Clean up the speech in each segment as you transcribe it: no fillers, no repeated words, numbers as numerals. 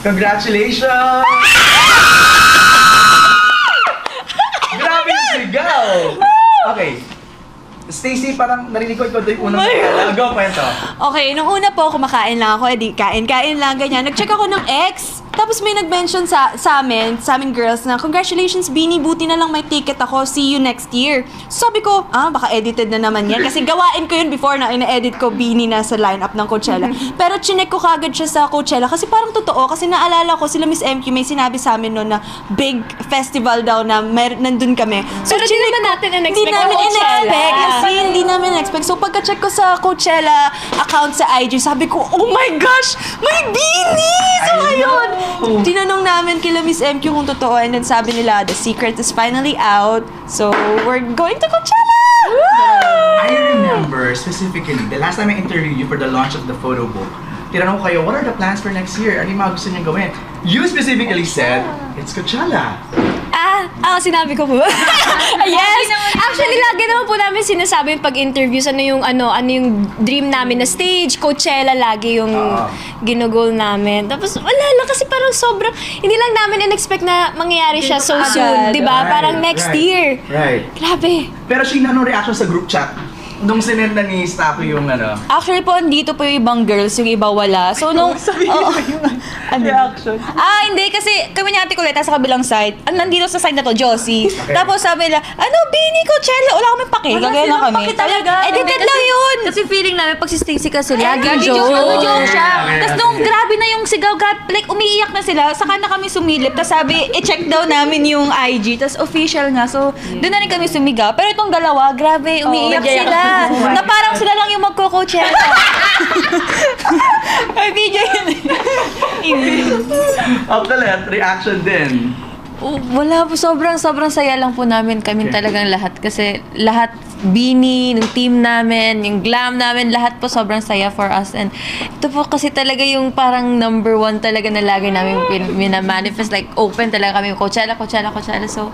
Congratulations! Grabe yung sigaw! Okay. Stacy, parang narinig ko ikaw doon yung unang go, kwento. Okay, nung una po, kumakain lang ako, edi kain lang, ganyan. Nag-check ako ng ex, tapos may nag-mention sa aming girls na, congratulations, Beanie, buti na lang may ticket ako, see you next year. So sabi ko, baka edited na naman yan, kasi gawain ko yun before na ina-edit ko Beanie na sa lineup ng Coachella. Pero chinek ko kagad siya sa Coachella, kasi parang totoo, kasi naalala ko, sila Miss MQ, may sinabi sa amin noon na big festival daw na nandun kami. So, pero di naman natin in-expect na Coachella. Kasi hindi namin expect. So pagka-check ko sa Coachella account sa IG, sabi ko, oh my gosh, may Beanie! So ayun, tinanong namin kila Miss MQ kung totoo, and then sabi nila, the secret is finally out. So we're going to Coachella! I remember specifically, the last time I interviewed you for the launch of the photo book, tinanong ko kayo, what are the plans for next year? Ano yung mga gusto niyong gawin? You specifically said, it's Coachella. Sinabi ko po. Yes! Actually, lagi naman po namin sinasabi yung pag-interviews, ano yung dream namin na stage, Coachella lagi yung ginugol namin. Tapos, wala lang kasi parang sobrang, hindi lang namin in-expect na mangyayari siya so soon, di ba? Right, Parang next year. Right. Grabe. Pero Sheena, anong reaction sa group chat? Nung sinenda ni Stapo yung ano? Actually po, dito po yung ibang girls, yung iba wala. So nung... Sabihin mo yung reaction. Hindi, kasi kami ni Ate Coleta sa kabilang side, nandito sa side na to, Josie. Okay. Tapos sabi nila, Beanie, Coachella, wala kami pake. Gagaya lang kami. Edited lang yun. Kasi feeling namin, pag si Stacy kasi, lagi joke joke siya. Okay, Tapos okay. nung grabe na yung sigaw, like umiiyak na sila, saka na kami sumilip. Tapos sabi, i-check daw namin yung IG. Tapos official nga. So, doon na rin kami sumigaw. Pero itong dalawa, grabe, umiiyak sila. Na parang sila lang yung magko-Coachella. May video yun. Actually, reaction din. Wala po, sobrang saya lang po namin kami talagang lahat. Kasi lahat, Beanie, ng team namin, yung glam namin, lahat po sobrang saya for us. And ito po kasi talaga yung parang number one talaga na lagi namin minamanifest. Like, open talaga kami yung Coachella. So,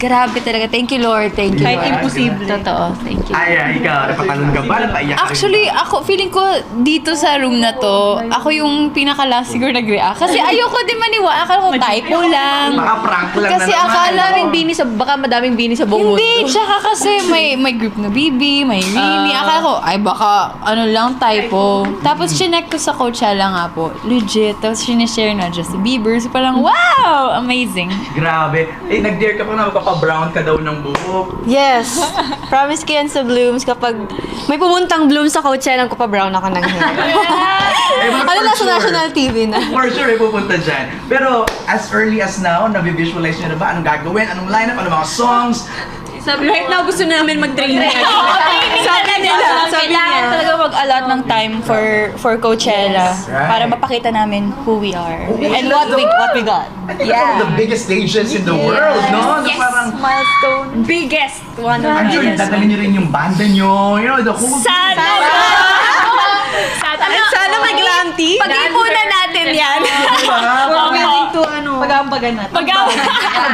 grabe talaga. Thank you, Lord. Thank you, Kahit Lord. imposible. Totoo. Thank you. Ay, ikaw, napatalon ka ba? Napaiyak ka rin Actually, ba? ako, feeling ko dito sa room na to, ako yung pinaka-last siguro nag-react. Kasi ayoko din maniwala. Akala ko typo lang. Baka prank lang Kasi na naman. akala Daming Beanie sa, baka madaming Beanie sa buong mundo. Hindi, tsaka kasi may group na Bibi, may Rini. Akala ko, ay baka ano lang, typo. Tapos chinek ko sa Coachella nga po. Legit. Tapos sinishare na Justin Bieber. So parang, wow! Amazing. Grabe. Nag-dare ka pa na magpapa-brown ka daw ng buhok. Yes. Promise ko yan sa Blooms, kapag may pumuntang Blooms sa Coachella, ko pa brown ako ng hair. But Ano for na sa sure, national TV na? For sure, may pupunta dyan. Pero as early as now, nabivisualize nyo na ba? Anong gagawin? Anong lineup? Anong mga songs? Right now, gusto namin mag-training. Sabi nila. Kailangan talaga mag-allot ng time for Coachella. right. Para mapakita namin who we are. Okay, And that's what we got. I think that's one of the biggest stages in the world, no? Na parang, Biggest one of I'm sure biggest. dadalhin nyo rin yung banda nyo, you know, the whole Sana! Sana may glam tea. Pag-ipunan natin yan. Pag-aambagan natin.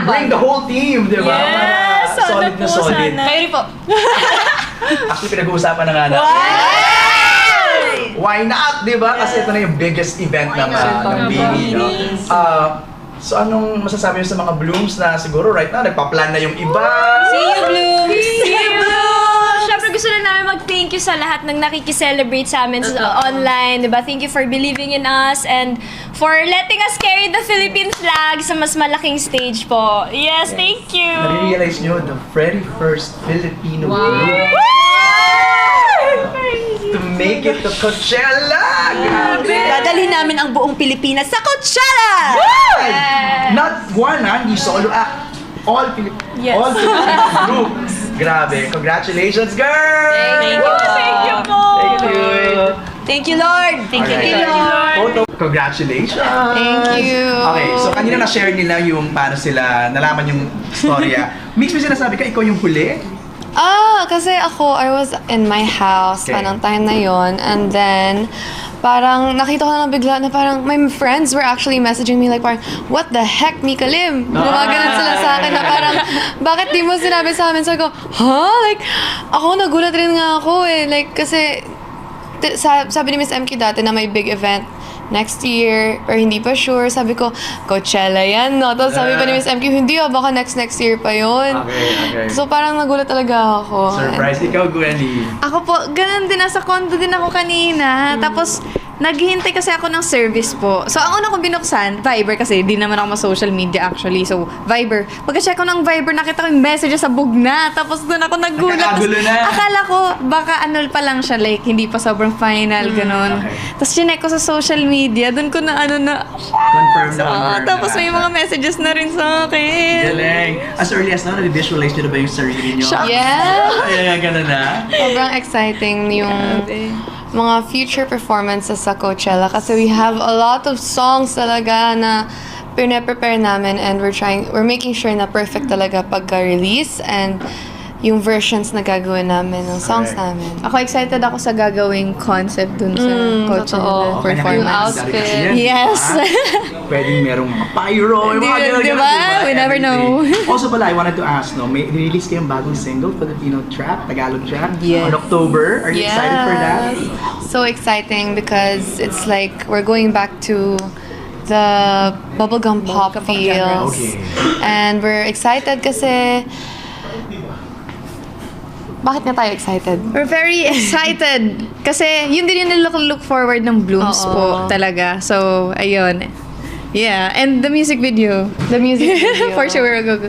Bring the whole team, di ba? Yes, Para sana solid na po, solid. sana. Kayo rin po. Actually, pinag-uusapan na nga natin. Why not, di ba? Kasi ito na yung biggest event ng Beanie, no? So anong masasabi niyo sa mga Blooms na siguro right now nagpa-plan na yung iba? See you, Bloom! See you, Bloom! Siyempre gusto na namin mag-thank you sa lahat ng nakikiselebrate sa amin sa online, diba? Thank you for believing in us and for letting us carry the Philippine flag sa mas malaking stage po. Yes, thank you! Nare-realize nyo, the very first Filipino group to make it to Coachella! Grabe! Dadalhin namin ang buong Pilipinas sa Coachella! Not one, hindi solo act. All Yes. all Filipino group. Grabe. Congratulations, girls! Thank you! Thank you po! Thank you. Thank you, Lord! Thank Alright. Photo. Congratulations! Thank you. Okay, so kanina na-share nila yung paano sila nalaman yung storya. Mix mo sinasabi ka, ikaw yung huli? Kasi ako, I was in my house Okay. parang time na yon, and then parang nakita ko na lang bigla na parang my friends were actually messaging me like parang, what the heck, Mika Lim? Mga ganun sila sa akin na parang, bakit di mo sinabi sa amin? So I go, Like, ako nagulat rin nga ako eh. Like, kasi sabi ni Miss MQ dati na may big event next year, pero hindi pa sure. Sabi ko, Coachella yan, no? Tapos sabi pa ni Miss MQ, hindi baka next year pa yun. Okay. So parang nagulat talaga ako. Surprise. Ikaw, Gwenny. Ako po, ganun din. Nasa condo din ako kanina. Tapos, naghihintay kasi ako ng service po. So, ang una kong binuksan, Viber kasi di naman ako ma-social media actually. So, Viber. Pagka-check ko ng Viber, nakita ko yung messages sa bugna. Tapos doon ako nagulat. Nagkakagulo na. Akala ko, baka ano pa lang siya, like, hindi pa sobrang final, ganun. Okay. Tapos, chinek ko sa social media, doon ko na Confirm na. tapos may mga messages na rin sa akin. Galing. As early as now, na-visualize nyo na ba yung sarili nyo? Yeah! Ay, ganun na. Sobrang exciting yung mga future performances sa Coachella kasi we have a lot of songs talaga na pine-prepare namin and we're making sure na perfect talaga pagka-release and yung versions na gagawin namin ng songs Correct. namin. Ako excited ako sa gagawing concept dun sa Coachella totoo. performance. outfit. Yes. Pwedeng merong mga pyro. yung mga Di- ganun, di ganun, ba? diba? We never know. Everything. Also pala, I wanted to ask, no, may release kayong bagong single, Filipino Trap, Tagalog Trap, Yes. on October. Are you excited for that? So exciting because it's like we're going back to the bubblegum pop feels. Okay. And we're excited kasi... Bakit nga tayo excited? We're very excited kasi yun din yung look forward ng Blooms Oo. po talaga. So, ayun. Yeah, and the music video. The music video. For sure, gusto.